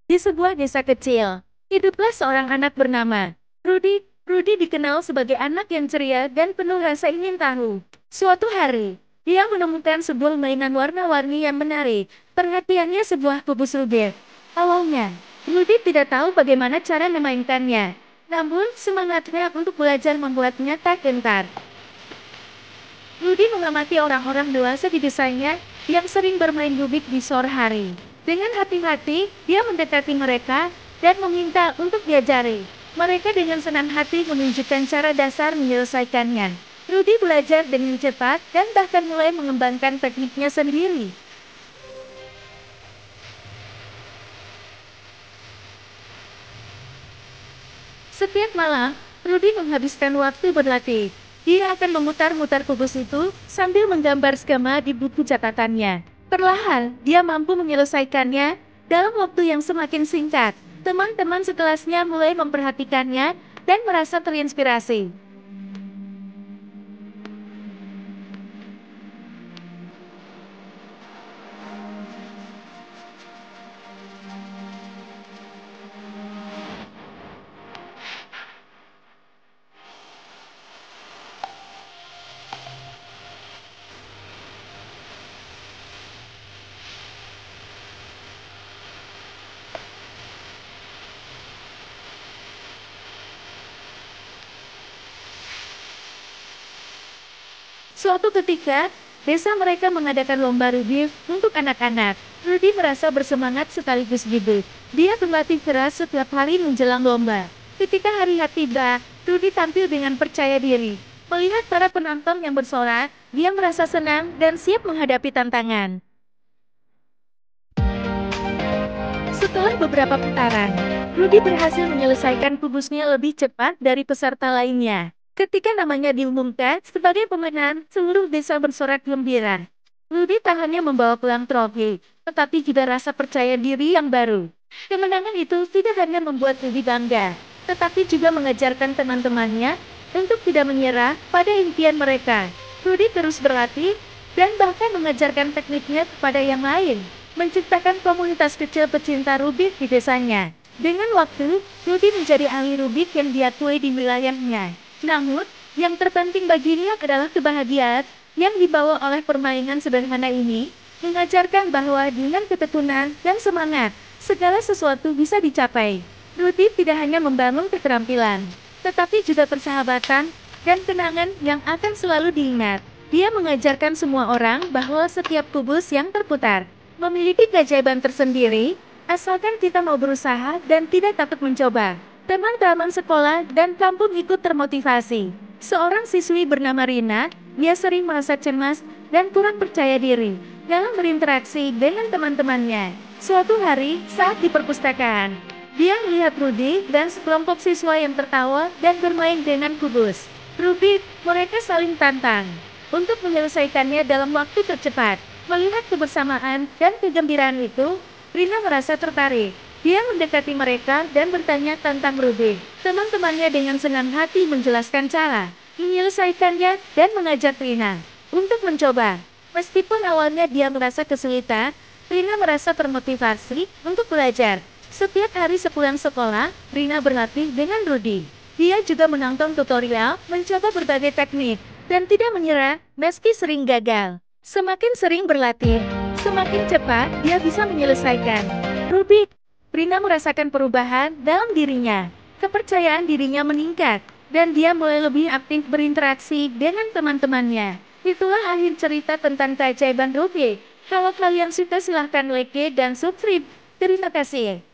Di sebuah desa kecil, hiduplah seorang anak bernama Rudy. Rudy dikenal sebagai anak yang ceria dan penuh rasa ingin tahu. Suatu hari, dia menemukan sebuah mainan warna-warni yang menarik. Perhatiannya sebuah kubus Rubik. Awalnya, Rudy tidak tahu bagaimana cara memainkannya. Namun, semangatnya untuk belajar membuatnya tak gentar. Rudy mengamati orang-orang dewasa di desanya yang sering bermain Rubik di sore hari. Dengan hati-hati, dia mendekati mereka dan meminta untuk diajari. Mereka dengan senang hati menunjukkan cara dasar menyelesaikannya. Rudy belajar dengan cepat dan bahkan mulai mengembangkan tekniknya sendiri. Setiap malam, Rudy menghabiskan waktu berlatih. Dia akan memutar-mutar kubus itu sambil menggambar skema di buku catatannya. Perlahan, dia mampu menyelesaikannya dalam waktu yang semakin singkat. Teman-teman sekelasnya mulai memperhatikannya dan merasa terinspirasi. Suatu ketika, desa mereka mengadakan lomba Rubik untuk anak-anak. Rudy merasa bersemangat sekaligus gigih. Dia berlatih keras setiap hari menjelang lomba. Ketika hari H tiba, Rudy tampil dengan percaya diri. Melihat para penonton yang bersorak, dia merasa senang dan siap menghadapi tantangan. Setelah beberapa putaran, Rudy berhasil menyelesaikan kubusnya lebih cepat dari peserta lainnya. Ketika namanya diumumkan sebagai pemenang, seluruh desa bersorak gembira. Rudy tak hanya membawa pulang trofi, tetapi juga rasa percaya diri yang baru. Kemenangan itu tidak hanya membuat Rudy bangga, tetapi juga mengajarkan teman-temannya untuk tidak menyerah pada impian mereka. Rudy terus berlatih dan bahkan mengajarkan tekniknya kepada yang lain, menciptakan komunitas kecil pecinta Rubik di desanya. Dengan waktu, Rudy menjadi ahli Rubik yang diakui di wilayahnya. Namun, yang terpenting baginya adalah kebahagiaan yang dibawa oleh permainan sederhana ini, mengajarkan bahwa dengan ketekunan dan semangat, segala sesuatu bisa dicapai. Rudy tidak hanya membangun keterampilan, tetapi juga persahabatan dan kenangan yang akan selalu diingat. Dia mengajarkan semua orang bahwa setiap kubus yang terputar memiliki keajaiban tersendiri, asalkan kita mau berusaha dan tidak takut mencoba. Teman-teman sekolah dan kampung ikut termotivasi. Seorang siswi bernama Rina, dia sering merasa cemas dan kurang percaya diri dalam berinteraksi dengan teman-temannya. Suatu hari, saat di perpustakaan, dia melihat Rudy dan sekelompok siswa yang tertawa dan bermain dengan kubus Rubik. Mereka saling tantang untuk menyelesaikannya dalam waktu tercepat. Melihat kebersamaan dan kegembiraan itu, Rina merasa tertarik. Dia mendekati mereka dan bertanya tentang Rubik. Teman-temannya dengan senang hati menjelaskan cara menyelesaikannya dan mengajak Rina untuk mencoba. Meskipun awalnya dia merasa kesulitan, Rina merasa termotivasi untuk belajar. Setiap hari sepulang sekolah, Rina berlatih dengan Rudy. Dia juga menonton tutorial, mencoba berbagai teknik, dan tidak menyerah meski sering gagal. Semakin sering berlatih, semakin cepat dia bisa menyelesaikan Rubik. Rina merasakan perubahan dalam dirinya. Kepercayaan dirinya meningkat, dan dia mulai lebih aktif berinteraksi dengan teman-temannya. Itulah akhir cerita tentang keajaiban Rubik. Kalau kalian suka silahkan like dan subscribe. Terima kasih.